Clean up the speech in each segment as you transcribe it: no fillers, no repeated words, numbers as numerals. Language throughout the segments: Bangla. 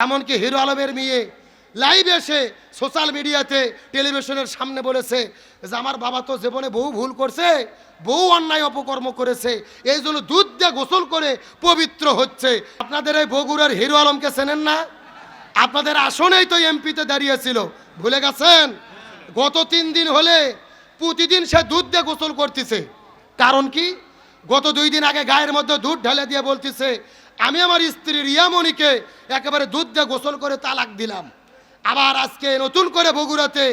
এমনকি হিরো আলমের মেয়ে লাইভ এসে সোশ্যাল মিডিয়াতে টেলিভিশনের সামনে বলেছে যে আমার বাবা তো জীবনে বহু ভুল করছে, বহু অন্যায় অপকর্ম করেছে, এই জন্য দুধ দিয়ে গোসল করে পবিত্র হচ্ছে। আপনাদের এই বগুড়ার হিরো আলমকে চেনেন না? আপনাদের আসনেই তো এমপিতে দাঁড়িয়েছিল, ভুলে গেছেন? গত 3 দিন হলে প্রতিদিন সে দুধ দিয়ে গোসল করতেছে। কারণ কি? গত 2 দিন আগে গায়ের মধ্যে দুধ ঢেলে দিয়ে বলতেছে আমি আমার স্ত্রী রিয়ামণিকে একেবারে দুধ দিয়ে গোসল করে তালাক দিলাম। আবার আজকে নতুন করে বগুড়াতে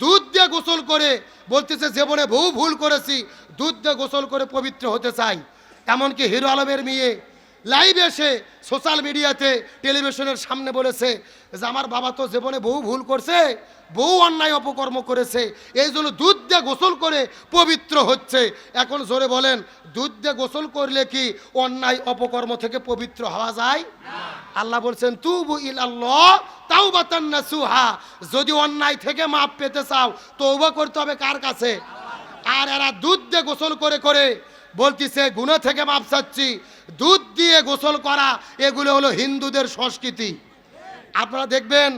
দুধ দিয়ে গোসল করে বলতেছে জীবনে বহু ভুল করেছি, দুধ দিয়ে গোসল করে পবিত্র হতে চাই। এমনকি হিরো আলমের মেয়ে লাইভ এসে সোশ্যাল মিডিয়াতে টেলিভিশনের সামনে বলেছে যে আমার বাবা তো জীবনে বহু ভুল করছে, বহু অন্যায় অপকর্ম করেছে, এই জন্য দুধ দিয়ে গোসল করে পবিত্র হচ্ছে। এখন জোরে বলেন, দুধ দিয়ে গোসল করলে কি অন্যায় অপকর্ম থেকে পবিত্র হওয়া যায়? আল্লাহ বলছেন তুবু ইলাল্লাহ তাওবাতান নাসুহা, যদি অন্যায় থেকে মাপ পেতে চাও তওবা করতে হবে কার কাছে? আর এরা দুধ দিয়ে গোসল করে করে বলতিছে গুনাহ থেকে মাপ চাচ্ছি। দুধ দিয়ে গোসল করা এগুলো হলো হিন্দুদের সংস্কৃতি। আপনারা দেখবেন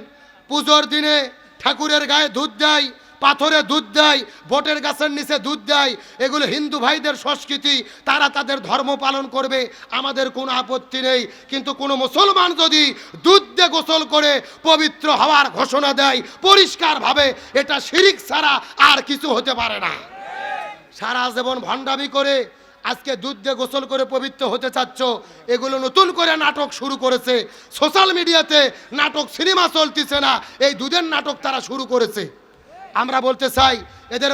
পুজোর দিনে ঠাকুরের গায়ে দুধ দেয়, পাথরে দুধ দেয়, বটের গাছের নিচে দুধ দেয়, এগুলো হিন্দু ভাইদের সংস্কৃতি, তারা তাদের ধর্ম পালন করবে, আমাদের কোনো আপত্তি নেই। কিন্তু কোনো মুসলমান যদি দুধ দিয়ে গোসল করে পবিত্র হওয়ার ঘোষণা দেয় পরিষ্কারভাবে, এটা শিরিক ছাড়া আর কিছু হতে পারে না। সারা জীবন ভণ্ডামি করে আজকে দুধ দিয়ে গোসল করে পবিত্র হতে চাচ্ছ, এগুলো নতুন করে নাটক শুরু করেছে। সোশ্যাল মিডিয়াতে নাটক সিনেমা চলতেছে না, এই দুধের নাটক তারা শুরু করেছে। আমরা বলতে চাই এদের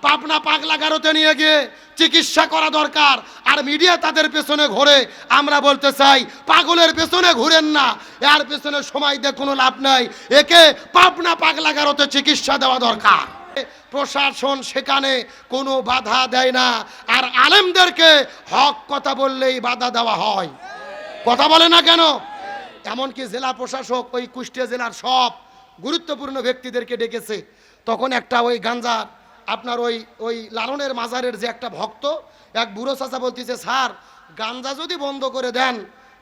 পাবনা পাগলাগারোতে নিয়ে গিয়ে চিকিৎসা করা দরকার, আর মিডিয়া তাদের পেছনে ঘোরে। আমরা বলতে চাই পাগলের পেছনে ঘুরেন না, এর পেছনে সময় দিয়ে কোনো লাভ নাই, একে পাবনা পাগলাগারোতে চিকিৎসা দেওয়া দরকার। প্রশাসন সেখানে কোনো বাধা দেয় না, আর আলেমদেরকে হক কথা বললেই বাধা দেওয়া হয়। কথা বলে না কেন? এমনকি জেলা প্রশাসক ওই কুষ্টিয়া জেলার সব গুরুত্বপূর্ণ ব্যক্তিদেরকে ডেকেছে। তখন একটা ওই গাঞ্জা আপনার ওই লালনের মাজারের যে একটা ভক্ত, এক বুড়ো চাচা বলতেছে স্যার গাঞ্জা যদি বন্ধ করে দেন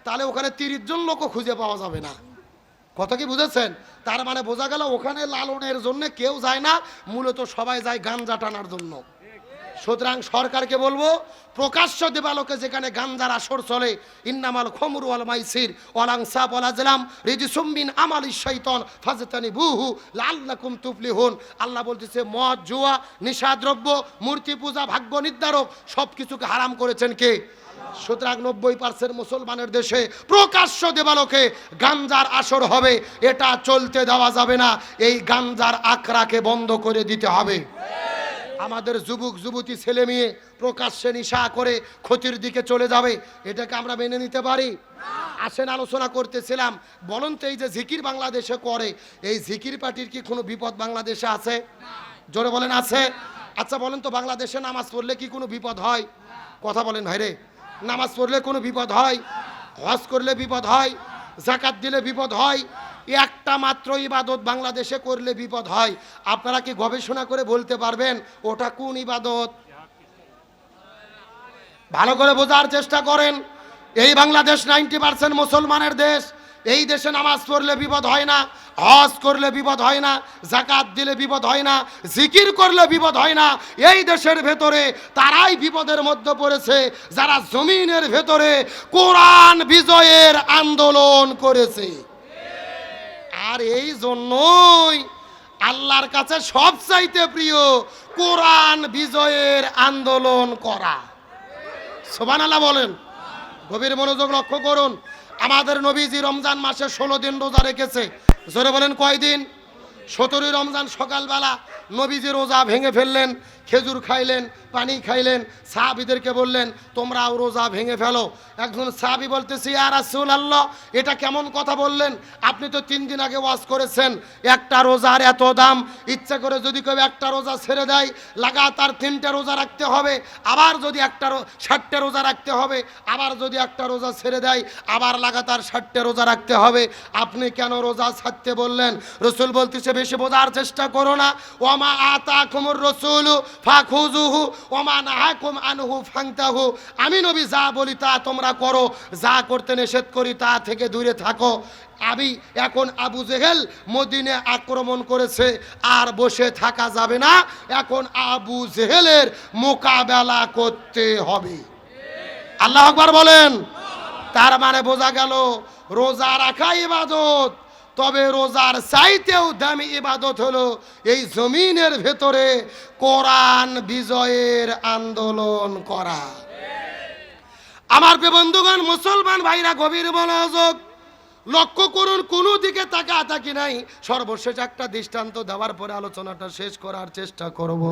তাহলে ওখানে 30 জন লোকও খুঁজে পাওয়া যাবে না। কথা কি বুঝেছেন? তার মানে বোঝা গেল ওখানে লালনের জন্য কেউ যায় না, মূলত সবাই যায় গাঞ্জা টানার জন্য। সুতরাং সরকারকে বলবো প্রকাশ্য দেবালোকে যেখানে গাঞ্জার আসর চলে, ইন্নামাল খমরু ওয়াল মাইসির ওয়াল আনসাব ওয়াল আজলাম রিজসুম মিন আমালিশ শাইতান ফাজতানিবুহু লাআল্লাকুম তুফলিহুন। আল্লাহ বলতেছে মদ, জুয়া, নিশাদ্রব্য, মূর্তি পূজা, ভাগ্য নির্ধারক সব কিছুকে হারাম করেছেন কে? সুতরাং 90% মুসলমানের দেশে প্রকাশ্য দেবালোকে গাঞ্জার আসর হবে, এটা চলতে দেওয়া যাবে না। এই গাঞ্জার আখড়াকে বন্ধ করে দিতে হবে। আমাদের যুবক যুবতী ছেলে মেয়ে প্রকাশ্যে নিশা করে ক্ষতির দিকে চলে যাবে, এটাকে আমরা মেনে নিতে পারি? আসেন আলোচনা করতেছিলাম, বলুন তো এই যে জিকির বাংলাদেশে করে, এই জিকির পার্টির কি কোনো বিপদ বাংলাদেশে আছে? জোরে বলেন আছে? আচ্ছা বলেন তো বাংলাদেশে নামাজ পড়লে কি কোনো বিপদ হয়? কথা বলেন ভাইরে, নামাজ পড়লে কোনো বিপদ হয়? হজ করলে বিপদ হয়? যাকাত দিলে বিপদ হয়? একটা মাত্র ইবাদত বাংলাদেশে করলে বিপদ হয়। আপনারা কি গবেষণা করে বলতে পারবেন ওটা কোন ইবাদত? ভালো করে বোঝার চেষ্টা করেন। এই বাংলাদেশ 90% মুসলমানের দেশ, এই দেশে নামাজ পড়লে বিপদ হয় না, হজ করলে বিপদ হয় না, যাকাত দিলে বিপদ হয় না, জিকির করলে বিপদ হয় না। এই দেশের ভেতরে তারাই বিপদের মধ্যে পড়েছে যারা জমিনের ভেতরে কোরআন বিজয়ের আন্দোলন করেছে। আর এই জন্যই আল্লাহর কাছে সবচাইতে প্রিয় কোরআন বিজয়ের আন্দোলন করা। সুবহানাল্লাহ বলেন। গভীর মনোযোগ লক্ষ্য করুন। আমাদের নবীজি রমজান মাসে 16 দিন রোজা রেখেছে। জোরে বলেন কয়দিন? 17 রমজান সকালবেলা নবীজি রোজা ভেঙে ফেললেন, খেজুর খাইলেন, পানি খাইলেন, সাহাবীদেরকে বললেন তোমরাও রোজা ভেঙে ফেলো। একজন সাহাবী বলতেছে ইয়া রাসূলুল্লাহ এটা কেমন কথা বললেন? আপনি তো 3 দিন আগে ওয়াজ করেছেন একটা রোজার এত দাম, ইচ্ছা করে যদি কেউ একটা রোজা ছেড়ে দেয় লাগাতার 3টা রোজা রাখতে হবে, আবার যদি 60টা রোজা রাখতে হবে, আবার যদি একটা রোজা ছেড়ে দেয় আবার লাগাতার 60টা রোজা রাখতে হবে, আপনি কেন রোজা ছাড়তে বললেন? রাসূল বলতেছে বেশি বোঝার চেষ্টা করো না, ওয়া মা আতাকুমুর রাসূলু ফাখুযুহু ওয়া মা নাহাকুম আনহু ফান্তাহু। আমি নবী যা বলি তা তোমরা করো, যা করতে নিষেধ করি তা থেকে দূরে থাকো। আমি এখন আবু জেহেল মদিনে আক্রমণ করেছে, আর বসে থাকা যাবে না, এখন আবু জেহেলের মোকাবেলা করতে হবে। আল্লাহু আকবার বলেন। তার মানে বোঝা গেল রোজা রাখা ইবাদত, তবে রোজার চাইতেও দামি ইবাদত হলো এই জমিনের ভেতরে কোরআন বিজয়ের আন্দোলন করা। আমার প্রিয় বন্ধুগণ, মুসলমান ভাইরা, গভীর মনোযোগ লক্ষ্য করুন, কোনো দিকে তাকাতাকি নাই। সর্বশেষ একটা দৃষ্টান্ত দেওয়ার পরে আলোচনাটা শেষ করার চেষ্টা করব।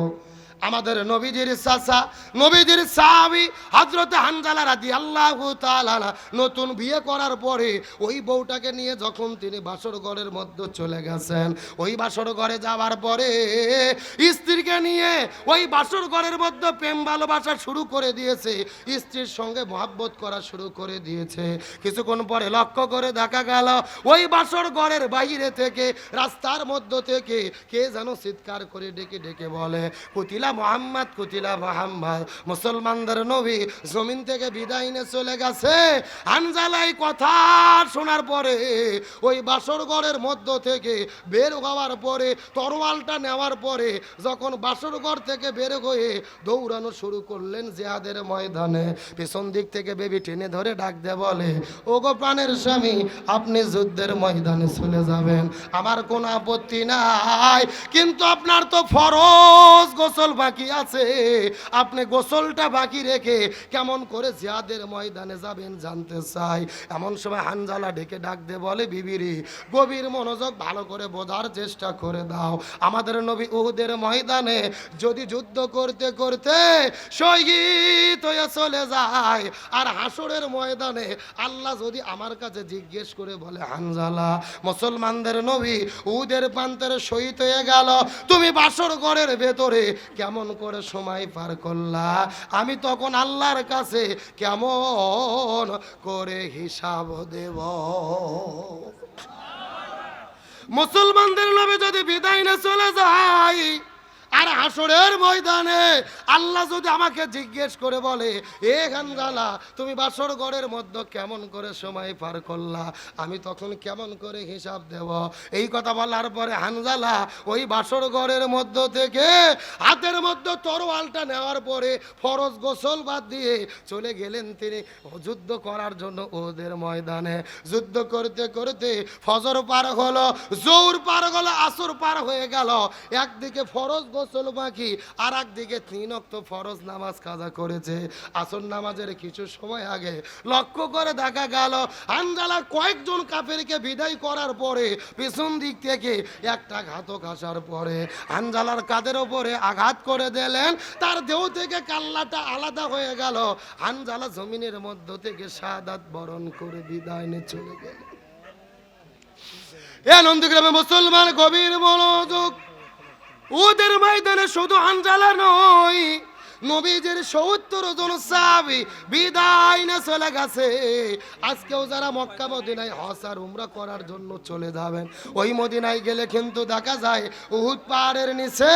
আমাদের নবীজির চাচা, নবীজির সাহাবী হযরত হানজালা রাদিয়াল্লাহু তাআলা নতুন বিয়ে করার পরে ওই বউটাকে নিয়ে যখন তিনি বাসর ঘরের মধ্যে চলে গেছেন, ওই বাসর ঘরে যাওয়ার পরে স্ত্রীকে নিয়ে ওই বাসর ঘরের মধ্যে প্রেম ভালোবাসা শুরু করে দিয়েছে, স্ত্রীর সঙ্গে মহব্বত করা শুরু করে দিয়েছে। কিছুক্ষণ পরে লক্ষ্য করে দেখা গেল ওই বাসর ঘরের বাইরে থেকে, রাস্তার মধ্য থেকে কে যেন চিৎকার করে ডেকে ডেকে বলে, কুতিলা মুহাম্মদ, কুতিলা মুহাম্মদ। মুসলমানদের নবী জমিন থেকে বিদায় নিয়ে চলে গেছে। হানজালাই কথা শোনার পরে ওই বাসর ঘরের মধ্য থেকে বের হওয়ার পরে, তরোয়ালটা নেওয়ার পরে যখন বাসর ঘর থেকে বের হয়ে দৌড়ানো শুরু করলেন জিহাদের ময়দানে, পেছন দিক থেকে বেবি টেনে ধরে ডাক দিয়ে বলে, ওগো প্রাণের স্বামী, আপনি যুদ্ধের ময়দানে চলে যাবেন, আমার কোনো আপত্তি নাই, কিন্তু আপনার তো ফরজ গোসল বাকি আছে, আপনি গোসলটা বাকি রেখে কেমন করে জিহাদের ময়দানে যাবেন জানতে চাই। এমন সময় হানজালা ডেকে ডাক দিয়ে বলে, বিবিরি, গভীর মনোযোগ ভালো করে বোঝার চেষ্টা করে দাও। আমাদের নবী উহুদের ময়দানে যদি যুদ্ধ করতে করতে শহীদ হয়ে চলে যায়, আর হাসরের ময়দানে আল্লাহ যদি আমার কাছে জিজ্ঞেস করে বলে, হানজালা, মুসলমানদের নবী উহুদের প্রান্তরে শহীদ হয়ে গেল, তুমি বাসর ঘরের ভেতরে কেমন করে সময় পার করলা, আমি তখন আল্লাহর কাছে কেমন করে হিসাব দেব। মুসলমানদের নবী যদি বিদায় না চলে যায়, আর হাসরের ময়দানে আল্লাহ যদি আমাকে জিজ্ঞেস করে বলে, এ হানজালা, তুমি বাসর ঘরের মধ্যে কেমন করে সময় পার করলা, আমি তখন কেমন করে হিসাব দেব। এই কথা বলার পরে হানজালা ওই বাসর ঘরের মধ্য থেকে হাতের মধ্যে তরোয়ালটা নেওয়ার পরে ফরজ গোসল বাদ দিয়ে চলে গেলেন তিনি যুদ্ধ করার জন্য ওদের ময়দানে। যুদ্ধ করতে করতে ফজর পার হলো, জোহর পার হলো, আসর পার হয়ে গেল, একদিকে ফরজ গোসল বাকি, আর একদিকে 3 ওয়াক্ত ফরজ নামাজ কাজা করেছে। আসর নামাজের কিছু সময় আগে লক্ষ্য করে দেখা গেল হানজালা কয়েকজন কাফেরকে বিদায় করার পরে পেছন দিক থেকে একটা ঘাতক আসার পরে হানজালার কাঁধের ওপরে আঘাত করে দিলেন, তার দেহ থেকে কাল্লাটা আলাদা হয়ে গেল, হানজালা জমিনের মধ্য থেকে শাহাদাত বরণ করে বিদায় নিয়ে চলে গেল। এ নন্দীগ্রামে মুসলমান, গভীর মনোযোগ, ওদের ময়দানে শুধু হানজালা নয়, নবীজির ৭০ জন সাহাবী বিদায় নিয়ে চলে গেছে। আজকেও যারা মক্কা মদিনায় হজ আর উমরা করার জন্য চলে যাবেন, ওই মদিনায় গেলে কিন্তু দেখা যায় উহুদ পাহাড়ের নিচে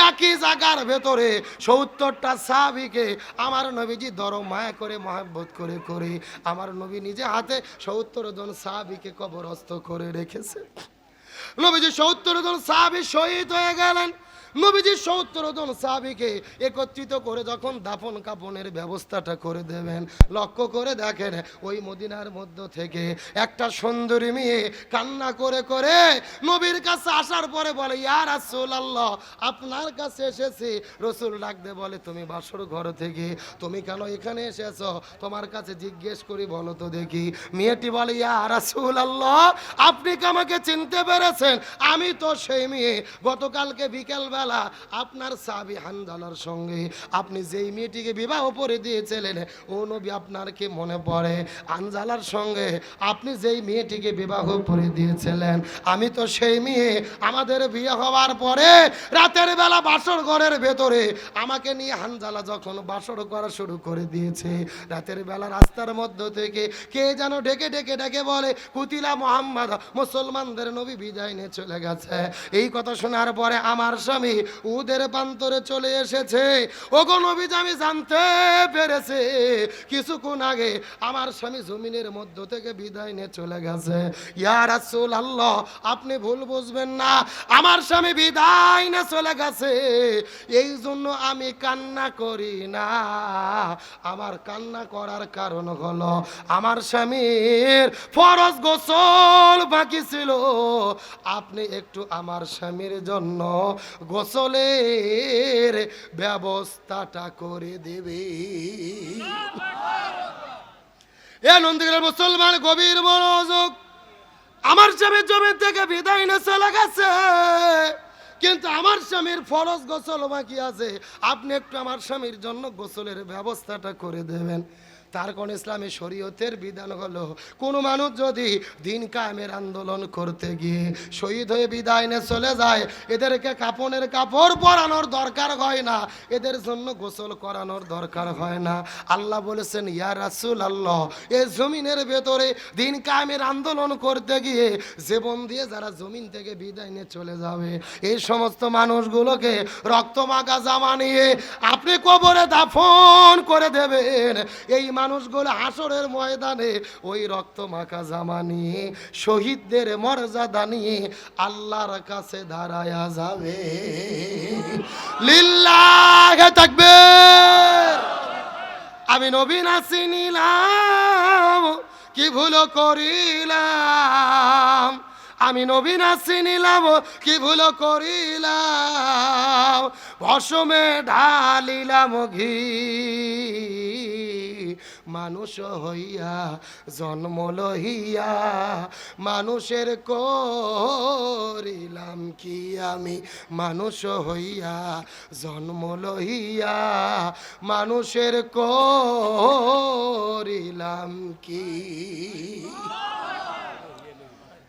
একই জায়গার ভেতরে ৭০টা সাহাবীকে আমার নবীজি দরদ মায়া করে মহব্বত করে করে আমার নবী নিজে হাতে ৭০ জন সাহাবীকে কবরস্থ করে রেখেছে। নবীজি ৭০ জন সাহাবী শহীদ হয়ে গেলেন। নবীজি ৭০ জন সাহাবীকে একত্রিত করে যখন দাফন কাফনের ব্যবস্থাটা করে দেবেন, লক্ষ্য করে দেখেন ওই মদিনার মধ্য থেকে একটা সুন্দরী মেয়ে কান্না করে করে নবীর কাছে আসার পরে বলে, ইয়া রাসূলুল্লাহ, আপনার কাছে এসেছি। রসুল ডাকতে বলে, তুমি বাসর ঘর থেকে তুমি কেন এখানে এসেছো, তোমার কাছে জিজ্ঞেস করি বলো তো দেখি। মেয়েটি বলে, ইয়া রাসূলুল্লাহ, আপনি কি আমাকে চিনতে পেরেছেন? আমি তো সেই মেয়ে, গতকালকে বিকেলবেলা আপনার সাহাবী হানজালার সঙ্গে আপনি যেই মেয়েটিকে বিবাহ করে দিয়েছিলেন, ও নবী, আপনার কি মনে পড়ে? হানজালার সঙ্গে আপনি যেই মেয়েটিকে বিবাহ করে দিয়েছিলেন, আমি তো সেই মেয়ে। আমাদের বিয়ে হওয়ার পরে রাতের বেলা বাসর ঘরের ভেতরে আমাকে নিয়ে হানজালা যখন বাসর করা শুরু করে দিয়েছে, রাতের বেলা রাস্তার মধ্য থেকে কে যেন ডেকে ডেকে ডেকে বলে, কুতিলা মুহাম্মদ, মুসলমানদের নবী বিদায় নিয়ে চলে গেছে। এই কথা শোনার পরে আমার স্বামী উদের প্রান্তরে চলে এসেছে। ওগো নবীজি আমি জানতে পেরেছি কিছুক্ষণ আগে আমার স্বামী জমিনের মধ্য থেকে বিদায় নিয়ে চলে গেছে। ইয়া রাসূলুল্লাহ আপনি ভুল বুঝবেন না, আমার স্বামী বিদায় নিয়ে চলে গেছে, এই জন্য আমি কান্না করি না। আমার কান্না করার কারণ হলো আমার স্বামীর ফরজ গোসল বাকি ছিল, আপনি একটু আমার স্বামীর জন্য গোসলের ব্যবস্থাটা করে দেবে। এ নন্দীগ্রামের মুসলমান গভীর মনোযোগ, আমার স্বামী জমি থেকে বিদায় নিয়ে চলে গেছে, কিন্তু আমার স্বামীর ফরজ গোসল বাকি আছে, আপনি একটু আমার স্বামীর জন্য গোসলের ব্যবস্থাটা করে দেবেন। তার কোন ইসলামী শরীয়তের বিধান হলো কোনো মানুষ যদি দিন কায়েমের আন্দোলন করতে গিয়ে শহীদ হয়ে বিদায় নিয়ে চলে যায়, এদেরকে কাপনের কাপড় পরানোর দরকার হয় না, এদের জন্য গোসল করানোর দরকার হয় না। আল্লাহ বলেছেন ইয়া রাসূলুল্লাহ এই জমিনের ভেতরে দিন কায়েমের আন্দোলন করতে গিয়ে জীবন দিয়ে যারা জমিন থেকে বিদায় নিয়ে চলে যাবে, এই সমস্ত মানুষগুলোকে রক্তমাখা জামা নিয়ে আপনি কবরে দাফন করে দেবেন। এই মানুষগুলো হাসরের ময়দানে ওই রক্তমাখা জামা নিয়ে শহীদদের মর্যাদা নিয়ে আল্লাহর কাছে দাঁড়ায়া যাবে। লিল্লাহি তাকবীর। আমি নবী না চিনিলাম কি ভুল করিলাম, আমি নবী না চিনিলাম কি ভুল করিলাম, ভসমে ঢালিলাম ঘি, মানুষ হইয়া জন্ম লইয়া মানুষের করিলাম কি, আমি মানুষ হইয়া জন্ম লইয়া মানুষের করিলাম কি।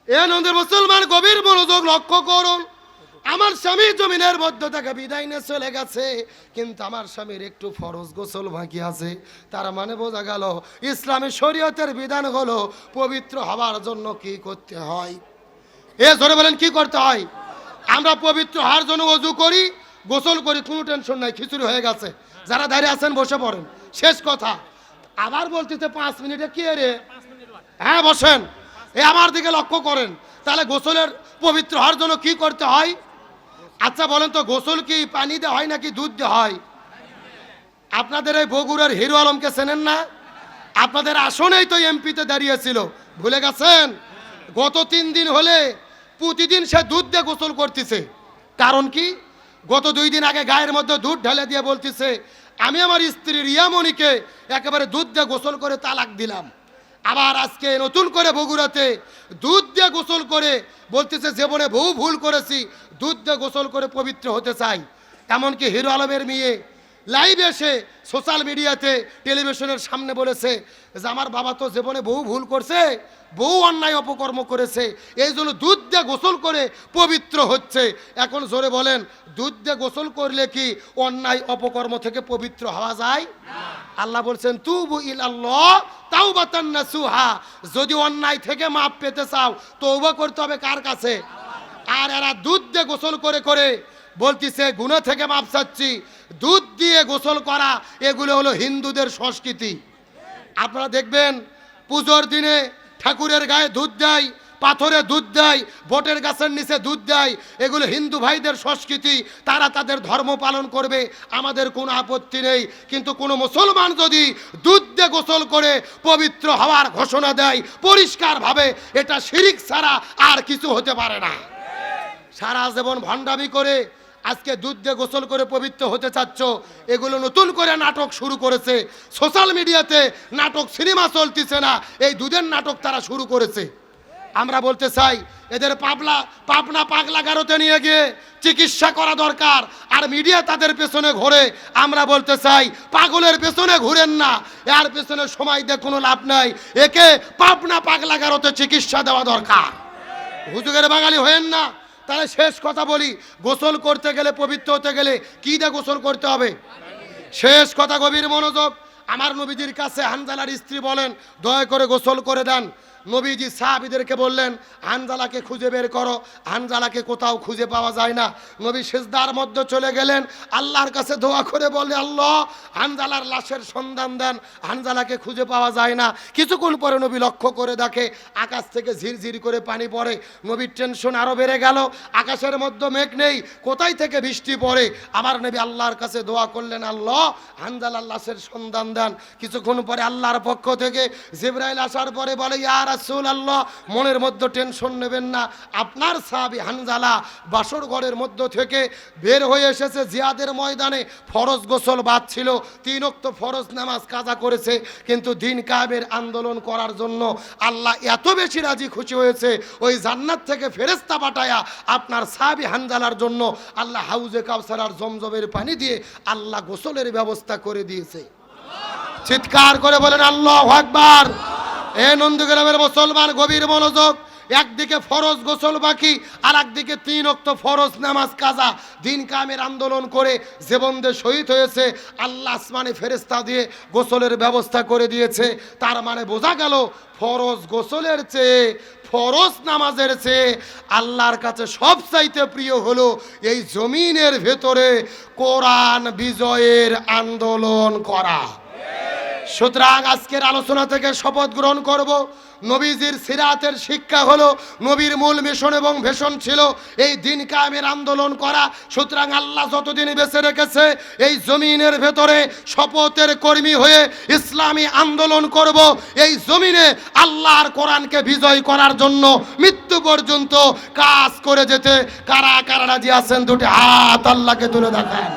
এ নন্দের মুসলমান গভীর মনোযোগ লক্ষ্য করুন, আমার স্বামী জমিনের মধ্য থেকে বিদায় নিয়ে চলে গেছে, কিন্তু আমার স্বামীর একটু ফরজ গোসল বাকি আছে। তার মানে বোঝা গেল ইসলামী শরীয়তের বিধান হলো পবিত্র হওয়ার জন্য কি করতে হয়। এ জোরে বলেন কি করতে হয়? আমরা পবিত্র হওয়ার জন্য ওযু করি, গোসল করি, কোনো টেনশন নাই, খিচুড়ি হয়ে গেছে। যারা দাঁড়িয়ে আছেন বসে পড়েন, শেষ কথা। আবার বলতেছে 5 মিনিটে কি রে? হ্যাঁ বসেন, এ আমার দিকে লক্ষ্য করেন। তাহলে গোসলের পবিত্র হওয়ার জন্য কি করতে হয়? আচ্ছা বলেন তো, গোসল কি পানি দিয়ে হয় নাকি দুধ দিয়ে হয়? আপনাদের এই বগুড়ার হিরো আলমকে চেনেন না? আপনাদের আসনেই তো এমপিতে দাঁড়িয়েছিল, ভুলে গেছেন? গত 3 দিন হলে প্রতিদিন সে দুধ দিয়ে গোসল করতেছে। কারণ কি? গত 2 দিন আগে গায়ের মধ্যে দুধ ঢেলে দিয়ে বলতেছে আমি আমার স্ত্রী রিয়ামণিকে একেবারে দুধ দিয়ে গোসল করে তালাক দিলাম। আবার আজকে নতুন করে বগুড়াতে দুধ দিয়ে গোসল করে বলতেছে জীবনে বহু ভুল করেছি, দুধ দিয়ে গোসল করে পবিত্র হতে চাই। এমনকি হিরো আলমের মেয়ে লাইভ এসে সোশ্যাল মিডিয়াতে টেলিভিশনের সামনে বলেছে যে আমার বাবা তো জীবনে বহু ভুল করছে, বহু অন্যায় অপকর্ম করেছে, এই জন্য দুধ দিয়ে গোসল করে পবিত্র হচ্ছে। এখন জোরে বলেন, দুধ দিয়ে গোসল করলে কি অন্যায় অপকর্ম থেকে পবিত্র হওয়া যায়? আল্লাহ বলছেন তুবু ইলাল্লাহ তাওবাতান নাসুহা, যদি অন্যায় থেকে মাপ পেতে চাও তওবা করতে হবে কার কাছে? আর এরা দুধ দিয়ে গোসল করে করে বলতিছে গুনাহ থেকে মাপ চাচ্ছি। দুধ দিয়ে গোসল করা এগুলো হলো হিন্দুদের সংস্কৃতি। আপনারা দেখবেন পুজোর দিনে ঠাকুরের গায়ে দুধ দেয়, পাথরে দুধ দেয়, বটের গাছের নিচে দুধ দেয়, এগুলো হিন্দু ভাইদের সংস্কৃতি, তারা তাদের ধর্ম পালন করবে, আমাদের কোনো আপত্তি নেই। কিন্তু কোনো মুসলমান যদি দুধ দিয়ে গোসল করে পবিত্র হওয়ার ঘোষণা দেয় পরিষ্কারভাবে, এটা শিরিক ছাড়া আর কিছু হতে পারে না। সারা জীবন ভণ্ডামি করে আজকে দুধ দিয়ে গোসল করে পবিত্র হতে চাচ্ছ, এগুলো নতুন করে নাটক শুরু করেছে। সোশ্যাল মিডিয়াতে নাটক সিনেমা চলতেছে না, এই দুধের নাটক তারা শুরু করেছে। আমরা বলতে চাই এদের পাবনা পাগলা গারোতে নিয়ে গিয়ে চিকিৎসা করা দরকার, আর মিডিয়া তাদের পেছনে ঘোরে। আমরা বলতে চাই পাগলের পেছনে ঘুরেন না, এর পেছনে সময় দিয়ে কোনো লাভ নাই, একে পাবনা পাগলা গারোতে চিকিৎসা দেওয়া দরকার। হুজুগের বাঙালি হয়েন না। তাহলে শেষ কথা বলি, গোসল করতে গেলে, পবিত্র হতে গেলে কি দিয়ে গোসল করতে হবে? শেষ কথা, গভীর মনোযোগ। আমার নবীজির কাছে হানজালার স্ত্রী বলেন দয়া করে গোসল করে দেন। নবীজি সাহাবীদেরকে বললেন, হানজালাকে খুঁজে বের করো। হানজালাকে কোথাও খুঁজে পাওয়া যায় না। নবী সিজদার মধ্যে চলে গেলেন, আল্লাহর কাছে দোয়া করে বলে, আল্লাহ হানজালার লাশের সন্ধান দেন, হানজালাকে খুঁজে পাওয়া যায় না। কিছুক্ষণ পরে নবী লক্ষ্য করে দেখে আকাশ থেকে ঝিরঝির করে পানি পড়ে। নবীর টেনশন আরো বেড়ে গেল, আকাশের মধ্যে মেঘ নেই, কোথায় থেকে বৃষ্টি পড়ে। আমার নবী আল্লাহর কাছে দোয়া করলেন, আল্লাহ হানজালার লাশের সন্ধান দেন। কিছুক্ষণ পরে আল্লাহর পক্ষ থেকে জিবরাইল আসার পরে বলে, ইয়া রাসূলুল্লাহ, মনের মধ্যে টেনশন নেবেন না, আপনার সাহাবী হানজালা বাসর ঘরের মধ্য থেকে বের হয়ে এসেছে। জিহাদের ময়দানে ফরজ গোসল বাদ ছিল, 3 ওয়াক্ত ফরজ নামাজ কাজা করেছে, কিন্তু দিন কায়েমের আন্দোলন করার জন্য আল্লাহ এত বেশি রাজি খুশি হয়েছে, ওই জান্নাত থেকে ফেরেশতা পাঠায়া আপনার সাহাবী হানজালার জন্য আল্লাহ হাউজে কাউসার আর জমজমের পানি দিয়ে আল্লাহ গোসলের ব্যবস্থা করে দিয়েছে। চিৎকার করে বলেন আল্লাহু আকবার। এ নন্দীগ্রামের মুসলমান, গভীর মনোযোগ। একদিকে ফরজ গোসল বাকি, আর একদিকে 3 ওয়াক্ত ফরজ নামাজ কাজা। দিন কায়েমের আন্দোলন করে জীবন দিয়ে শহীদ হয়েছে, আল্লাহ আসমানে ফেরেশতা দিয়ে গোসলের ব্যবস্থা করে দিয়েছে। তার মানে বোঝা গেল, ফরজ গোসলের চেয়ে, ফরজ নামাজের চেয়ে আল্লাহর কাছে সবচাইতে প্রিয় হলো এই জমিনের ভেতরে কোরআন বিজয়ের আন্দোলন করা। সুতরাং আজকের আলোচনা থেকে শপথ গ্রহণ করব, নবীজির সিরাতের শিক্ষা হলো, নবীর মূল মিশন এবং ভীষণ ছিল এই দিন কায়েমের আন্দোলন করা। সুতরাং আল্লাহ যতদিন বেঁচে রেখেছে, এই জমিনের ভেতরে শপথের কর্মী হয়ে ইসলামী আন্দোলন করব। এই জমিনে আল্লাহর কোরআনকে বিজয় করার জন্য মৃত্যু পর্যন্ত কাজ করে যেতে কারা কারা রাজি আছেন? দুটি হাত আল্লাহকে তুলে দেখান।